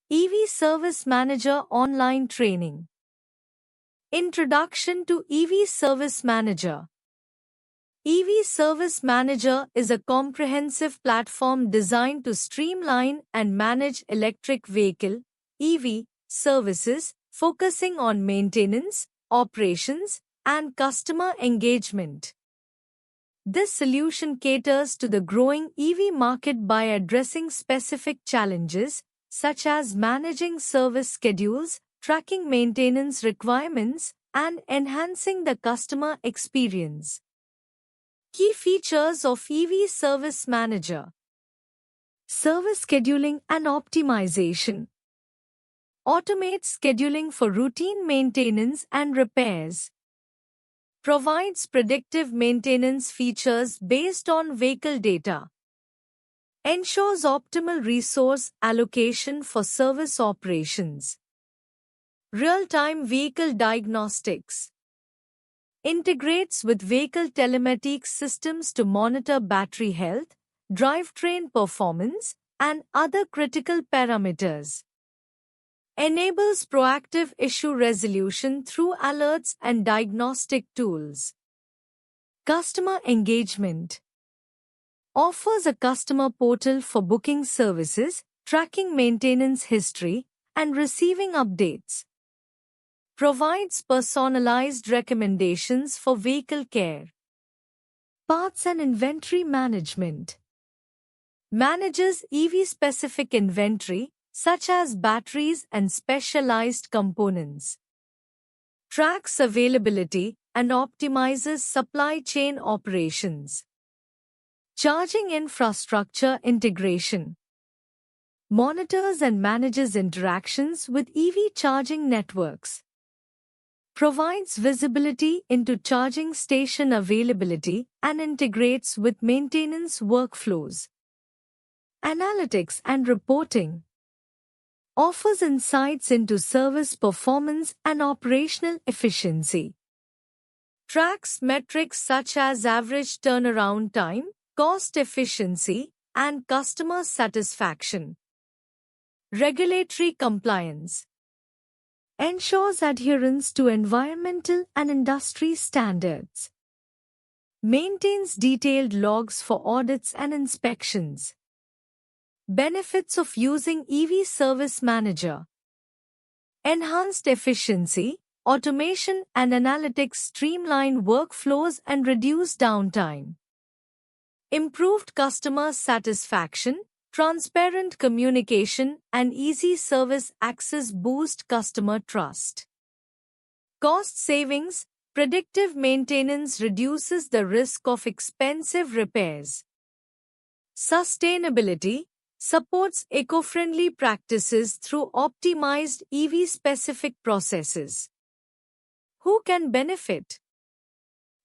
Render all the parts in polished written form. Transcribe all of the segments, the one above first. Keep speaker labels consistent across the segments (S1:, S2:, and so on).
S1: EV Service Manager Online Training. Introduction to EV Service Manager. EV Service Manager is a comprehensive platform designed to streamline and manage electric vehicle (EV) services, focusing on maintenance, operations, and customer engagement. This solution caters to the growing EV market by addressing specific challenges, such as managing service schedules, tracking maintenance requirements, and enhancing the customer experience. Key features of EV Service Manager: Service scheduling and optimization. Automates scheduling for routine maintenance and repairs. Provides predictive maintenance features based on vehicle data. Ensures optimal resource allocation for service operations. Real-time vehicle diagnostics. Integrates with vehicle telematics systems to monitor battery health, drivetrain performance, and other critical parameters. Enables proactive issue resolution through alerts and diagnostic tools. Customer engagement. Offers a customer portal for booking services, tracking maintenance history, and receiving updates. Provides personalized recommendations for vehicle care. Parts and inventory management. Manages EV-specific inventory, such as batteries and specialized components. Tracks availability and optimizes supply chain operations. Charging infrastructure integration. Monitors and manages interactions with EV charging networks. Provides visibility into charging station availability and integrates with maintenance workflows. Analytics and reporting. Offers insights into service performance and operational efficiency. Tracks metrics such as average turnaround time, cost efficiency, and customer satisfaction. Regulatory compliance. Ensures adherence to environmental and industry standards. Maintains detailed logs for audits and inspections. Benefits of using EV Service Manager. Enhanced efficiency, automation and analytics streamline workflows and reduce downtime. Improved customer satisfaction, transparent communication and easy service access boost customer trust. Cost savings, predictive maintenance reduces the risk of expensive repairs. Sustainability, supports eco-friendly practices through optimized EV-specific processes. Who can benefit?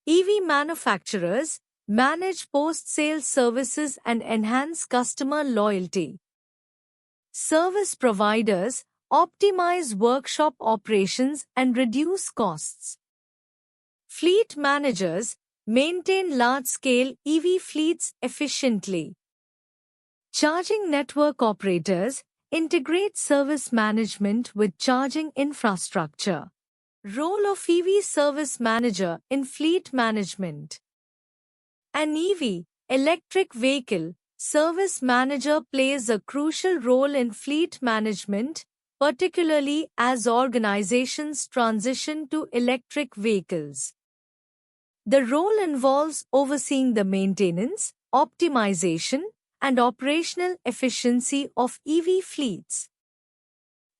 S1: EV manufacturers manage post-sale services and enhance customer loyalty. Service providers optimize workshop operations and reduce costs. Fleet managers maintain large-scale EV fleets efficiently. Charging network operators integrate service management with charging infrastructure. Role of EV Service Manager in fleet management. An EV, electric vehicle, service manager plays a crucial role in fleet management, particularly as organizations transition to electric vehicles. The role involves overseeing the maintenance, optimization, and operational efficiency of EV fleets.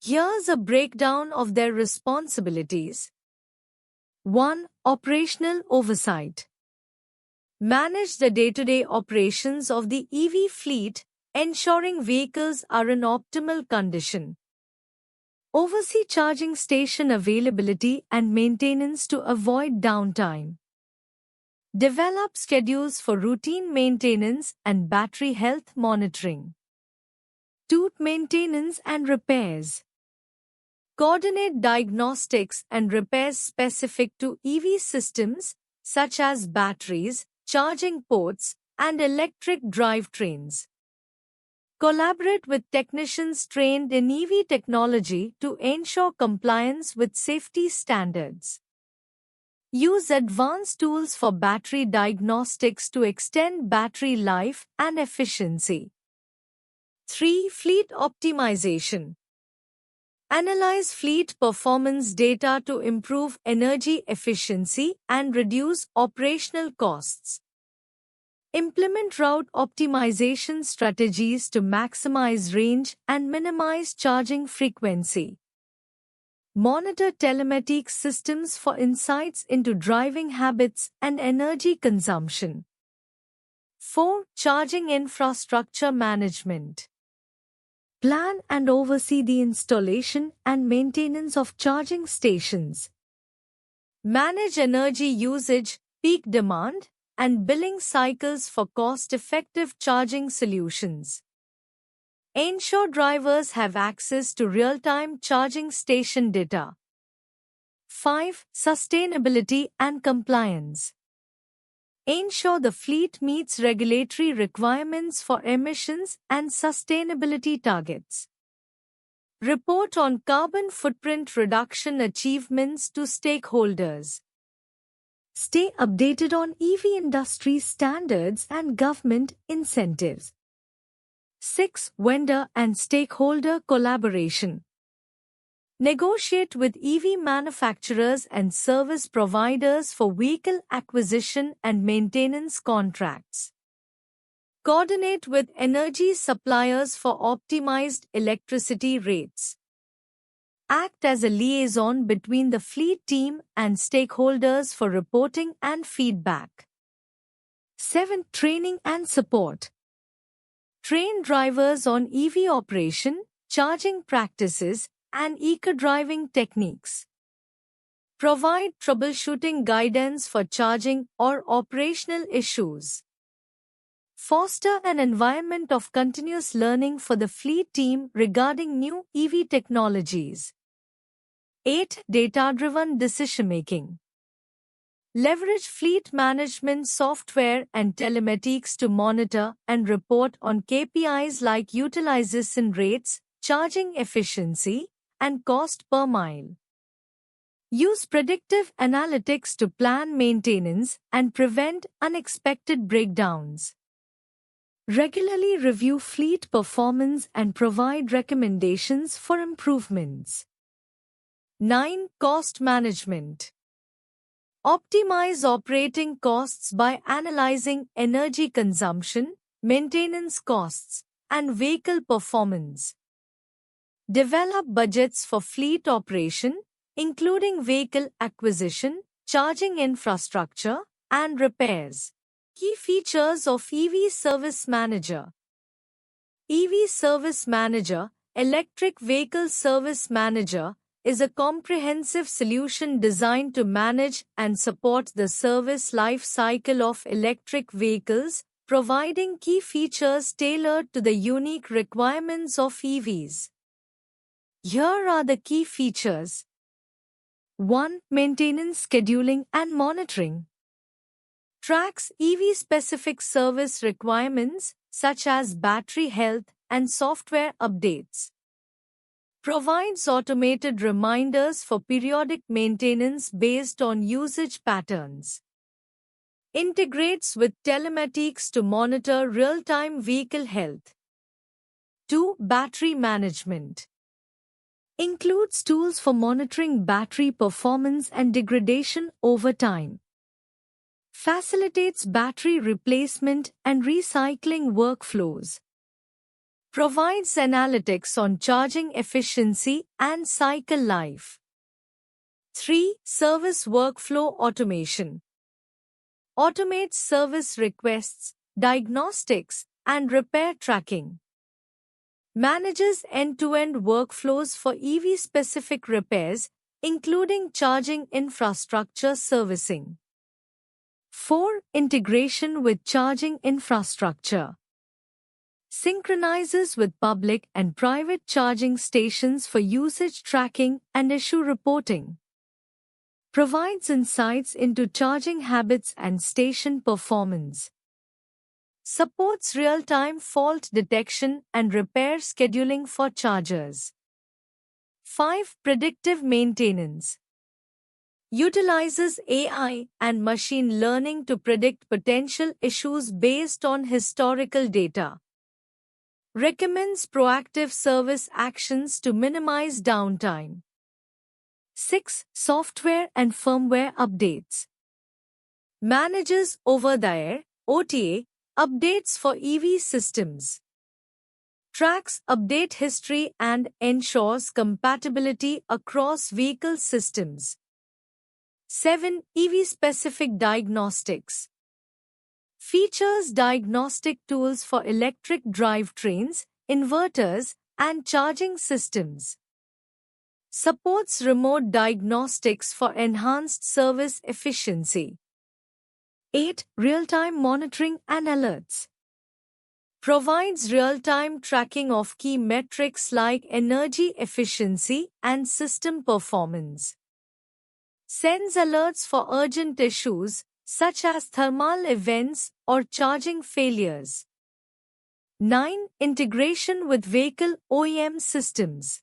S1: Here's a breakdown of their responsibilities. 1. Operational oversight. Manage the day-to-day operations of the EV fleet, ensuring vehicles are in optimal condition. Oversee charging station availability and maintenance to avoid downtime. Develop schedules for routine maintenance and battery health monitoring. 2. Maintenance and repairs. Coordinate diagnostics and repairs specific to EV systems, such as batteries, charging ports, and electric drivetrains. Collaborate with technicians trained in EV technology to ensure compliance with safety standards. Use advanced tools for battery diagnostics to extend battery life and efficiency. 3. Fleet optimization. Analyze fleet performance data to improve energy efficiency and reduce operational costs. Implement route optimization strategies to maximize range and minimize charging frequency. Monitor telematics systems for insights into driving habits and energy consumption. 4. Charging infrastructure management. Plan and oversee the installation and maintenance of charging stations. Manage energy usage, peak demand, and billing cycles for cost-effective charging solutions. Ensure drivers have access to real-time charging station data. 5. Sustainability and compliance. Ensure the fleet meets regulatory requirements for emissions and sustainability targets. Report on carbon footprint reduction achievements to stakeholders. Stay updated on EV industry standards and government incentives. 6. Vendor and stakeholder collaboration. Negotiate with EV manufacturers and service providers for vehicle acquisition and maintenance contracts. Coordinate with energy suppliers for optimized electricity rates. Act as a liaison between the fleet team and stakeholders for reporting and feedback. 7. Training and support. Train drivers on EV operation, charging practices, and eco-driving techniques. Provide troubleshooting guidance for charging or operational issues. Foster an environment of continuous learning for the fleet team regarding new EV technologies. 8. Data-driven decision-making. Leverage fleet management software and telematics to monitor and report on KPIs like utilization rates, charging efficiency, and cost per mile. Use predictive analytics to plan maintenance and prevent unexpected breakdowns. Regularly review fleet performance and provide recommendations for improvements. 9. Cost management. Optimize operating costs by analyzing energy consumption, maintenance costs, and vehicle performance. Develop budgets for fleet operation, including vehicle acquisition, charging infrastructure, and repairs. Key features of EV Service Manager. EV Service Manager, Electric Vehicle Service Manager, is a comprehensive solution designed to manage and support the service life cycle of electric vehicles, providing key features tailored to the unique requirements of EVs. Here are the key features. 1. Maintenance scheduling and monitoring. Tracks EV-specific service requirements such as battery health and software updates. Provides automated reminders for periodic maintenance based on usage patterns. Integrates with telematics to monitor real-time vehicle health. 2. Battery management. Includes tools for monitoring battery performance and degradation over time. Facilitates battery replacement and recycling workflows. Provides analytics on charging efficiency and cycle life. 3. Service workflow automation. Automates service requests, diagnostics, and repair tracking. Manages end-to-end workflows for EV-specific repairs, including charging infrastructure servicing. 4. Integration with charging infrastructure. Synchronizes with public and private charging stations for usage tracking and issue reporting. Provides insights into charging habits and station performance. Supports real-time fault detection and repair scheduling for chargers. 5. Predictive maintenance. Utilizes AI and machine learning to predict potential issues based on historical data. Recommends proactive service actions to minimize downtime. 6. Software and firmware updates. Manages over-the-air (OTA) updates for EV systems. Tracks update history and ensures compatibility across vehicle systems. 7. EV-specific diagnostics. Features diagnostic tools for electric drivetrains, inverters, and charging systems. Supports remote diagnostics for enhanced service efficiency. 8. Real-time monitoring and alerts. Provides real-time tracking of key metrics like energy efficiency and system performance. Sends alerts for urgent issues such as thermal events or charging failures. 9. Integration with vehicle OEM systems.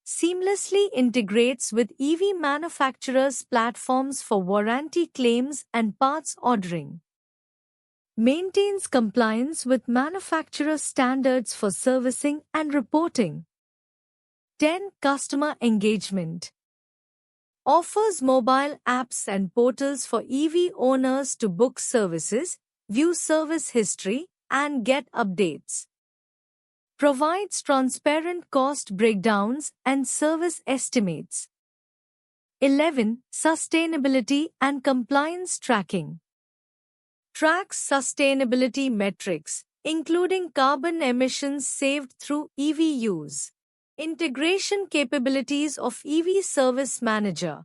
S1: Seamlessly integrates with EV manufacturers' platforms for warranty claims and parts ordering. Maintains compliance with manufacturer standards for servicing and reporting. 10. Customer engagement. Offers mobile apps and portals for EV owners to book services, view service history, and get updates. Provides transparent cost breakdowns and service estimates. 11. Sustainability and compliance tracking. Tracks sustainability metrics, including carbon emissions saved through EV use. Integration capabilities of EV Service Manager.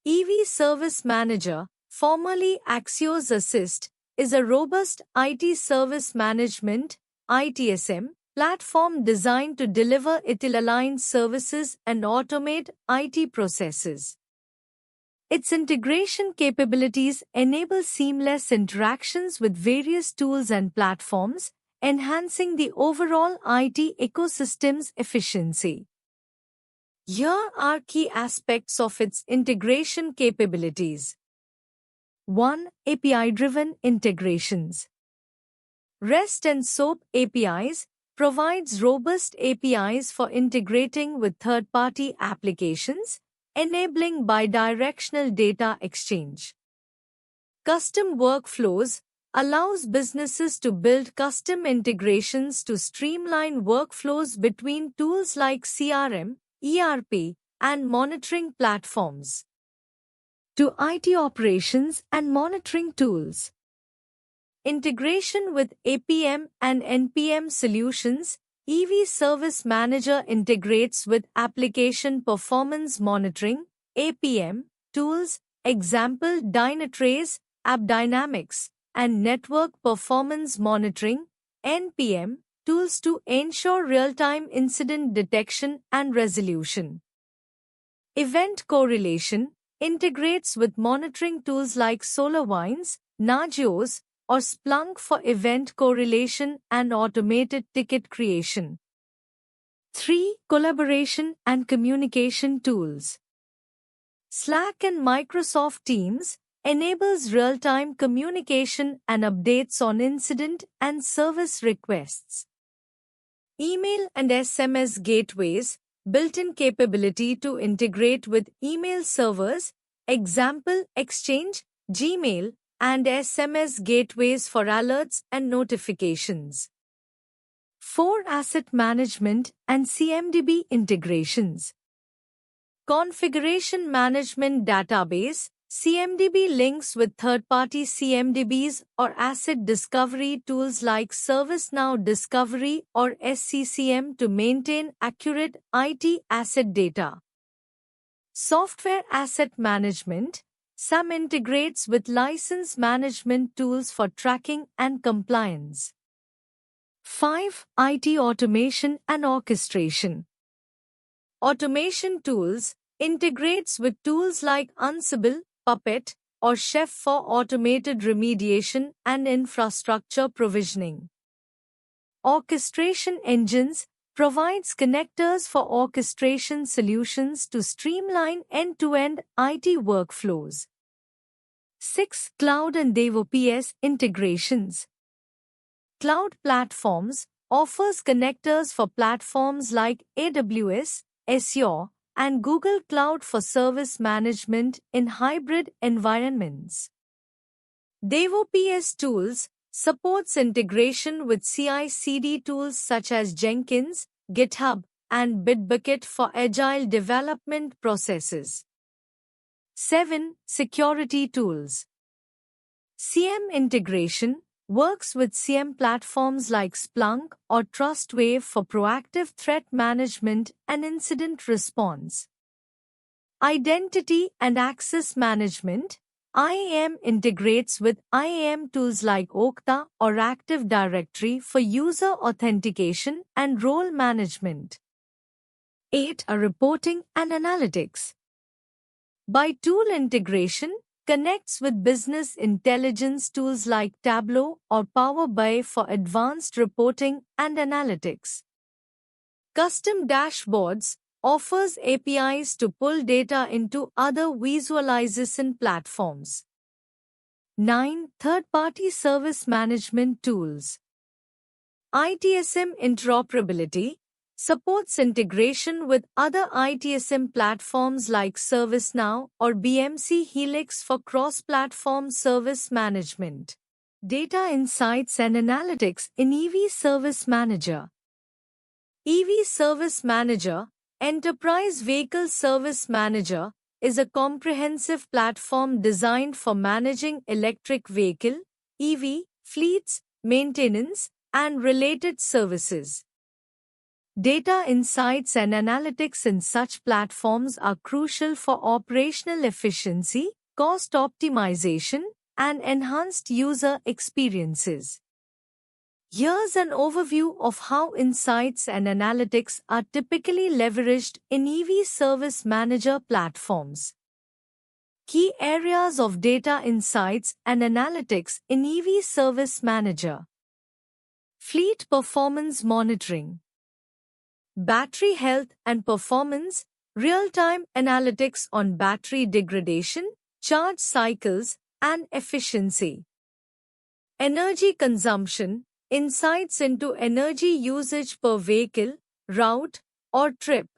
S1: EV Service Manager, formerly Axios Assist, is a robust IT service management (ITSM) platform designed to deliver ETL-aligned services and automate IT processes. Its integration capabilities enable seamless interactions with various tools and platforms, enhancing the overall IT ecosystem's efficiency. Here are key aspects of its integration capabilities. 1. API-driven integrations. REST and SOAP APIs provides robust APIs for integrating with third-party applications, enabling bidirectional data exchange. Custom workflows allows businesses to build custom integrations to streamline workflows between tools like CRM, ERP, and monitoring platforms. To IT operations and monitoring tools. Integration with APM and NPM solutions. EV Service Manager integrates with Application Performance Monitoring (APM) tools, example Dynatrace, AppDynamics, and Network Performance Monitoring (NPM) tools to ensure real-time incident detection and resolution. Event Correlation integrates with monitoring tools like SolarWinds, Nagios, or Splunk for event correlation and automated ticket creation. 3. Collaboration and communication tools. Slack and Microsoft Teams enables real-time communication and updates on incident and service requests. Email and SMS gateways, built-in capability to integrate with email servers, example Exchange, Gmail, and SMS gateways for alerts and notifications. 4. Asset management and CMDB integrations. Configuration Management Database, CMDB links with third-party CMDBs or asset discovery tools like ServiceNow Discovery or SCCM to maintain accurate IT asset data. Software Asset Management. SAM integrates with license management tools for tracking and compliance. 5. IT automation and orchestration. Automation tools integrates with tools like Ansible, Puppet, or Chef for automated remediation and infrastructure provisioning. Orchestration Engines provides connectors for orchestration solutions to streamline end-to-end IT workflows. 6. Cloud and DevOps integrations. Cloud Platforms offers connectors for platforms like AWS, Azure, and Google Cloud for service management in hybrid environments. DevOps Tools supports integration with CI/CD tools such as Jenkins, GitHub, and Bitbucket for agile development processes. 7. Security Tools. SIEM integration works with SIEM platforms like Splunk or Trustwave for proactive threat management and incident response. Identity and Access Management IAM integrates with IAM tools like Okta or Active Directory for user authentication and role management. 8. Reporting and Analytics. By tool integration, connects with business intelligence tools like Tableau or Power BI for advanced reporting and analytics. Custom Dashboards offers APIs to pull data into other visualization platforms. 9. Third-party service management tools. ITSM interoperability supports integration with other ITSM platforms like ServiceNow or BMC Helix for cross-platform service management. Data Insights and Analytics in EV Service Manager. EV Service Manager, Enterprise Vehicle Service Manager, is a comprehensive platform designed for managing electric vehicle, EV, fleets, maintenance, and related services. Data insights and analytics in such platforms are crucial for operational efficiency, cost optimization, and enhanced user experiences. Here's an overview of how insights and analytics are typically leveraged in EV Service Manager platforms. Key areas of data insights and analytics in EV Service Manager. Fleet performance monitoring. Battery health and performance, real-time analytics on battery degradation, charge cycles, and efficiency. Energy consumption, insights into energy usage per vehicle, route, or trip.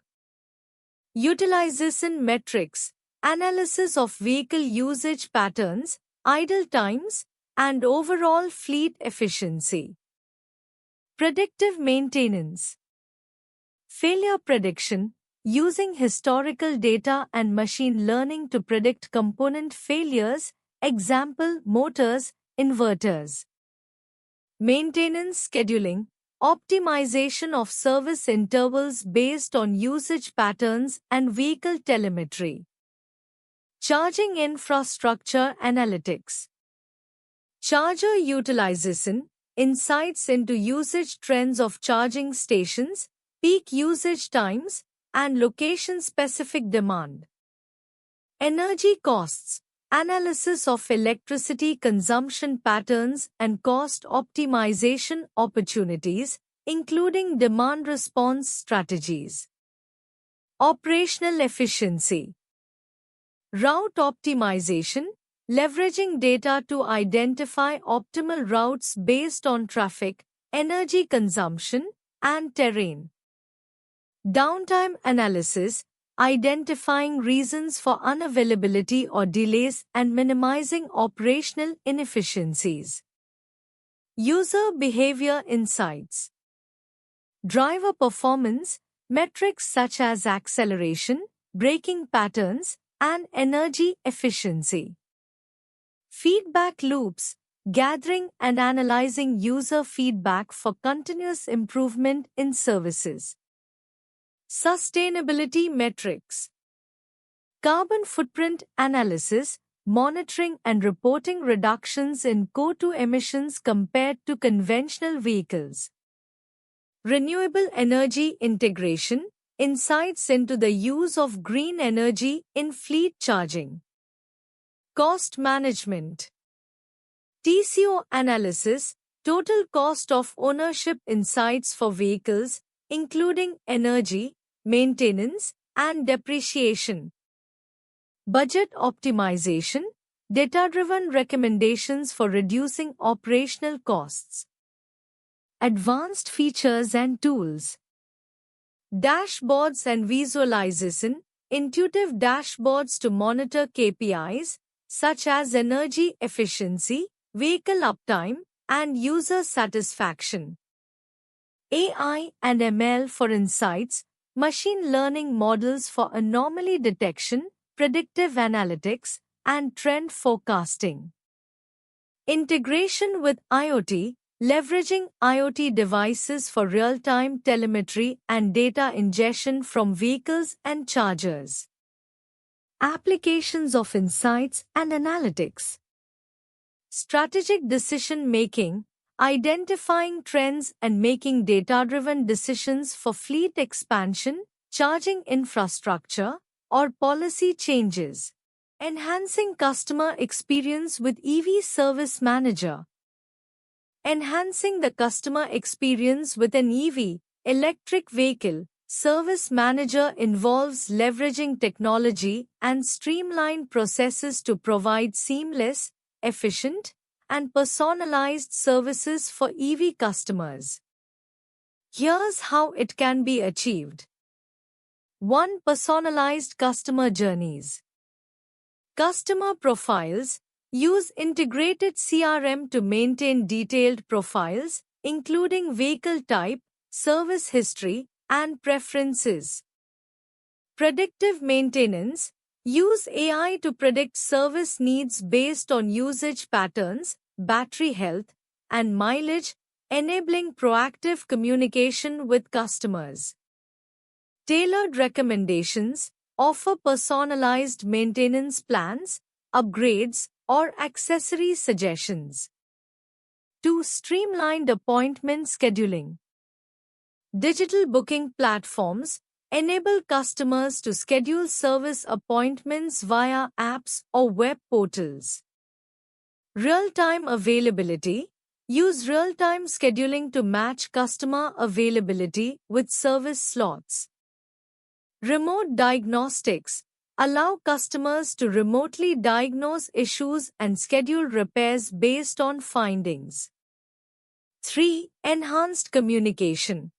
S1: Utilization metrics, analysis of vehicle usage patterns, idle times, and overall fleet efficiency. Predictive maintenance. Failure prediction, using historical data and machine learning to predict component failures, example motors, inverters. Maintenance scheduling, optimization of service intervals based on usage patterns and vehicle telemetry. Charging infrastructure analytics. Charger utilization, insights into usage trends of charging stations, peak usage times, and location-specific demand. Energy costs, analysis of electricity consumption patterns and cost optimization opportunities, including demand response strategies. Operational efficiency. Route optimization, leveraging data to identify optimal routes based on traffic, energy consumption, and terrain. Downtime analysis, identifying reasons for unavailability or delays and minimizing operational inefficiencies. User behavior insights. Driver performance, metrics such as acceleration, braking patterns, and energy efficiency. Feedback loops, gathering and analyzing user feedback for continuous improvement in services. Sustainability metrics. Carbon footprint analysis, monitoring and reporting reductions in CO2 emissions compared to conventional vehicles. Renewable energy integration, insights into the use of green energy in fleet charging. Cost management. TCO analysis, total cost of ownership insights for vehicles, including energy, maintenance, and depreciation. Budget optimization, data-driven recommendations for reducing operational costs. Advanced features and tools. Dashboards and visualization, intuitive dashboards to monitor KPIs, such as energy efficiency, vehicle uptime, and user satisfaction. AI and ML for insights, machine learning models for anomaly detection, predictive analytics, and trend forecasting. Integration with IoT, leveraging IoT devices for real-time telemetry and data ingestion from vehicles and chargers. Applications of insights and analytics. Strategic decision-making, identifying trends and making data-driven decisions for fleet expansion, charging infrastructure, or policy changes. Enhancing customer experience with EV Service Manager. Enhancing the customer experience with an EV, electric vehicle, Service Manager involves leveraging technology and streamlined processes to provide seamless, efficient, and personalized services for EV customers. Here's how it can be achieved. 1. Personalized customer journeys. Customer profiles. Use integrated CRM to maintain detailed profiles, including vehicle type, service history, and preferences. Predictive maintenance. Use AI to predict service needs based on usage patterns, battery health, and mileage, enabling proactive communication with customers. Tailored recommendations. Offer personalized maintenance plans, upgrades, or accessory suggestions. 2. Streamlined appointment scheduling. Digital booking platforms enable customers to schedule service appointments via apps or web portals. Real-time availability. Use real-time scheduling to match customer availability with service slots. Remote diagnostics. Allow customers to remotely diagnose issues and schedule repairs based on findings. 3. Enhanced communication.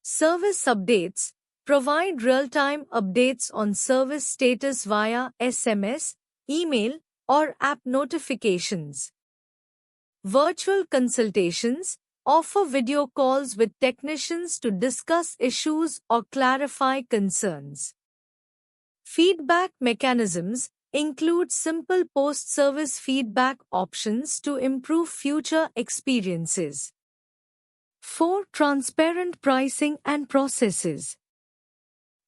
S1: Service updates. Provide real-time updates on service status via SMS, email, or app notifications. Virtual consultations. Offer video calls with technicians to discuss issues or clarify concerns. Feedback mechanisms include simple post-service feedback options to improve future experiences. 4. Transparent pricing and processes.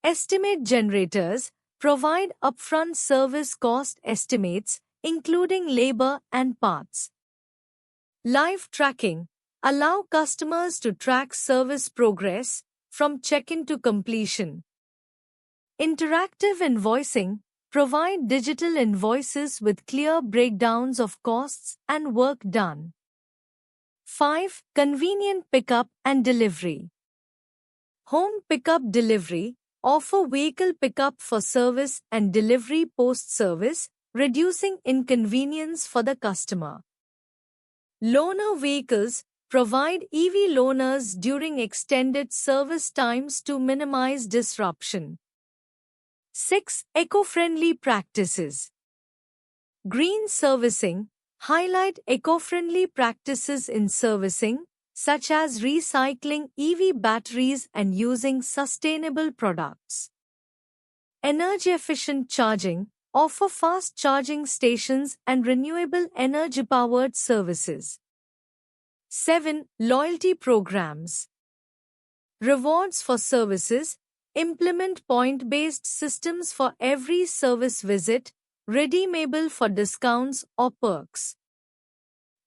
S1: Estimate generators provide upfront service cost estimates, including labor and parts. Live tracking. Allow customers to track service progress from check-in to completion. Interactive invoicing. Provide digital invoices with clear breakdowns of costs and work done. 5. Convenient pickup and delivery. Home pickup delivery. Offer vehicle pickup for service and delivery post-service, reducing inconvenience for the customer. Loaner vehicles. Provide EV loaners during extended service times to minimize disruption. 6. Eco-friendly practices. Green servicing. Highlight eco-friendly practices in servicing, such as recycling EV batteries and using sustainable products. Energy-efficient charging. Offer fast charging stations and renewable energy-powered services. 7. Loyalty programs. Rewards for services. Implement point-based systems for every service visit, redeemable for discounts or perks.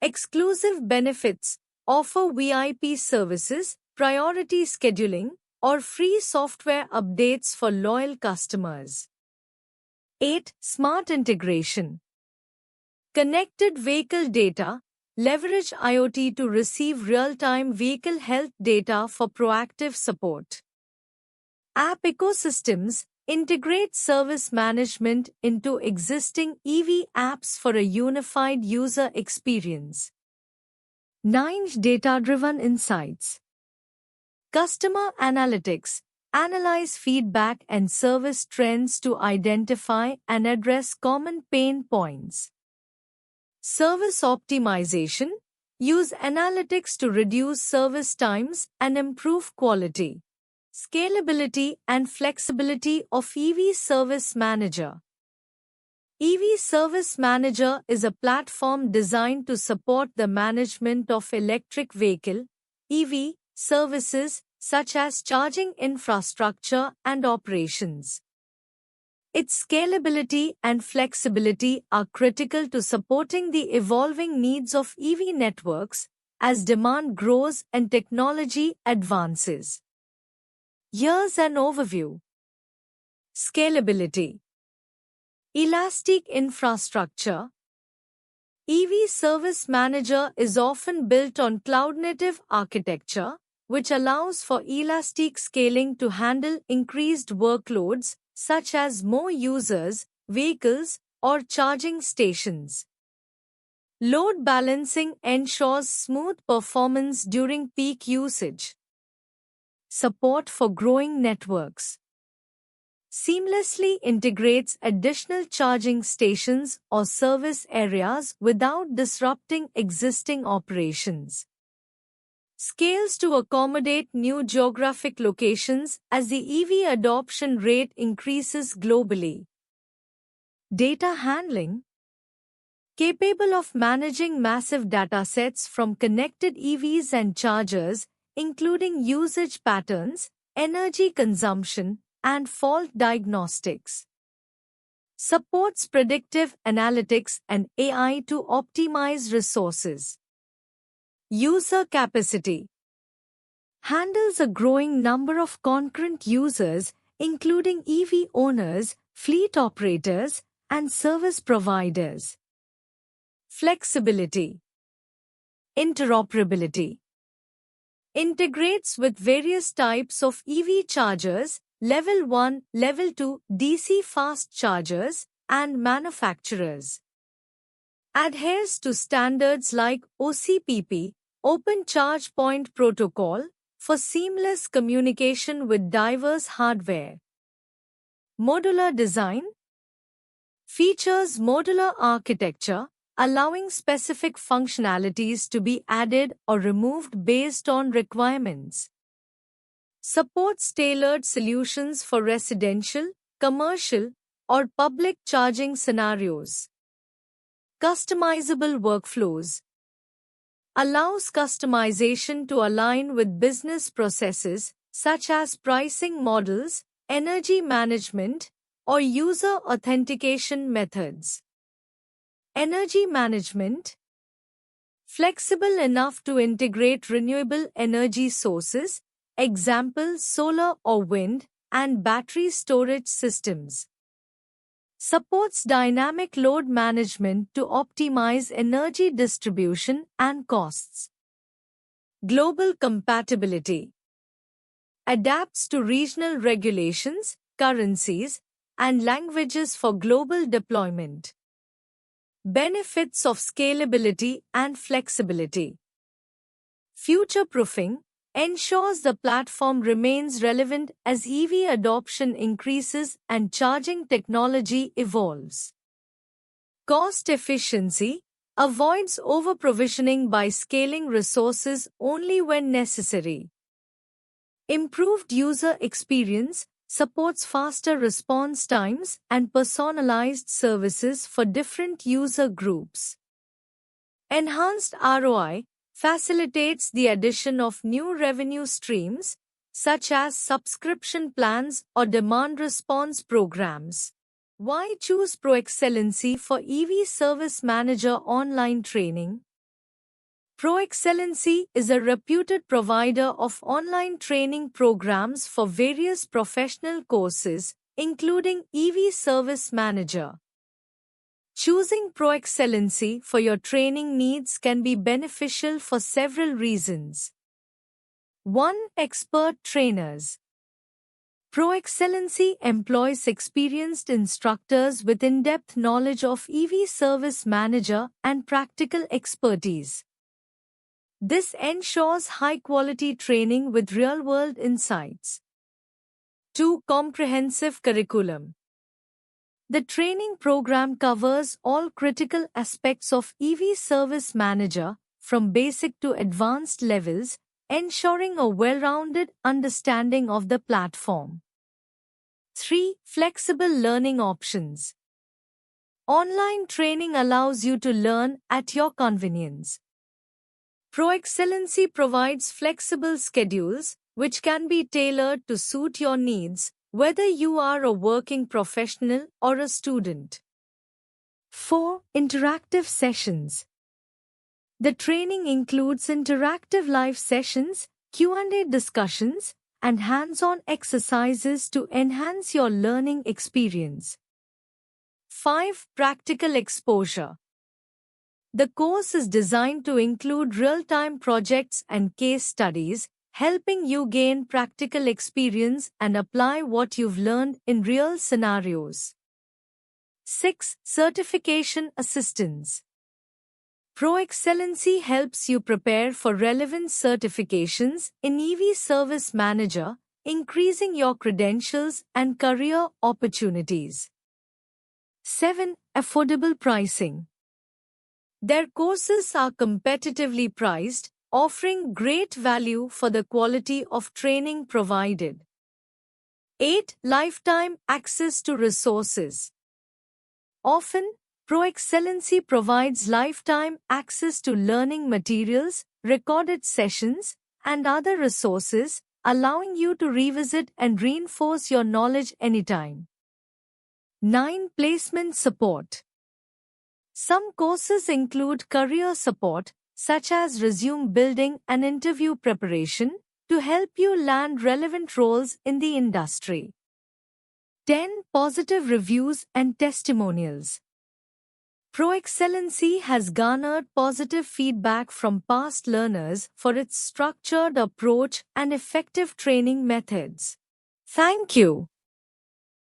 S1: Exclusive benefits. Offer VIP services, priority scheduling, or free software updates for loyal customers. 8. Smart integration. Connected vehicle data. Leverage IoT to receive real-time vehicle health data for proactive support. App ecosystems. Integrate service management into existing EV apps for a unified user experience. 9. Data-driven insights. Customer analytics. Analyze feedback and service trends to identify and address common pain points. Service optimization. Use analytics to reduce service times and improve quality. Scalability and flexibility of EV Service Manager. EV Service Manager is a platform designed to support the management of electric vehicle (EV) services such as charging infrastructure and operations. Its scalability and flexibility are critical to supporting the evolving needs of EV networks as demand grows and technology advances. Here's an overview. Scalability. Elastic infrastructure. EV Service Manager is often built on cloud-native architecture, which allows for elastic scaling to handle increased workloads such as more users, vehicles, or charging stations. Load balancing ensures smooth performance during peak usage. Support for growing networks. Seamlessly integrates additional charging stations or service areas without disrupting existing operations. Scales to accommodate new geographic locations as the EV adoption rate increases globally. Data handling. Capable of managing massive datasets from connected EVs and chargers, including usage patterns, energy consumption, and fault diagnostics. Supports predictive analytics and AI to optimize resources. User capacity. Handles a growing number of concurrent users, including EV owners, fleet operators, and service providers. Flexibility. Interoperability. Integrates with various types of EV chargers, Level 1, Level 2 DC fast chargers, and manufacturers. Adheres to standards like OCPP, Open Charge Point Protocol, for seamless communication with diverse hardware. Modular design. Features modular architecture, allowing specific functionalities to be added or removed based on requirements. Supports tailored solutions for residential, commercial, or public charging scenarios. Customizable workflows. Allows customization to align with business processes such as pricing models, energy management, or user authentication methods. Energy management. Flexible enough to integrate renewable energy sources, example solar or wind, and battery storage systems. Supports dynamic load management to optimize energy distribution and costs. Global compatibility. Adapts to regional regulations, currencies, and languages for global deployment. Benefits of scalability and flexibility. Future-proofing ensures the platform remains relevant as EV adoption increases and charging technology evolves. Cost efficiency avoids over-provisioning by scaling resources only when necessary. Improved user experience supports faster response times and personalized services for different user groups. Enhanced ROI facilitates the addition of new revenue streams, such as subscription plans or demand response programs. Why choose ProExcellency for EV Service Manager online training? ProExcellency is a reputed provider of online training programs for various professional courses, including EV Service Manager. Choosing Pro Excellency for your training needs can be beneficial for several reasons. 1. Expert trainers. Pro Excellency employs experienced instructors with in-depth knowledge of EV Service Manager and practical expertise. This ensures high-quality training with real-world insights. 2. Comprehensive curriculum. The training program covers all critical aspects of EV Service Manager, from basic to advanced levels, ensuring a well-rounded understanding of the platform. 3. Flexible learning options. Online training allows you to learn at your convenience. Pro Excellency provides flexible schedules, which can be tailored to suit your needs, whether you are a working professional or a student. 4. Interactive sessions. The training includes interactive live sessions, Q&A discussions, and hands-on exercises to enhance your learning experience. 5. Practical exposure. The course is designed to include real-time projects and case studies, helping you gain practical experience and apply what you've learned in real scenarios. 6. Certification assistance. Pro Excellency helps you prepare for relevant certifications in EV Service Manager, increasing your credentials and career opportunities. 7. Affordable pricing. Their courses are competitively priced, offering great value for the quality of training provided. 8. Lifetime access to resources. Often, Pro Excellency provides lifetime access to learning materials, recorded sessions, and other resources, allowing you to revisit and reinforce your knowledge anytime. 9. Placement support. Some courses include career support, such as resume building and interview preparation, to help you land relevant roles in the industry. 10. Positive reviews and testimonials. Pro Excellency has garnered positive feedback from past learners for its structured approach and effective training methods. Thank you.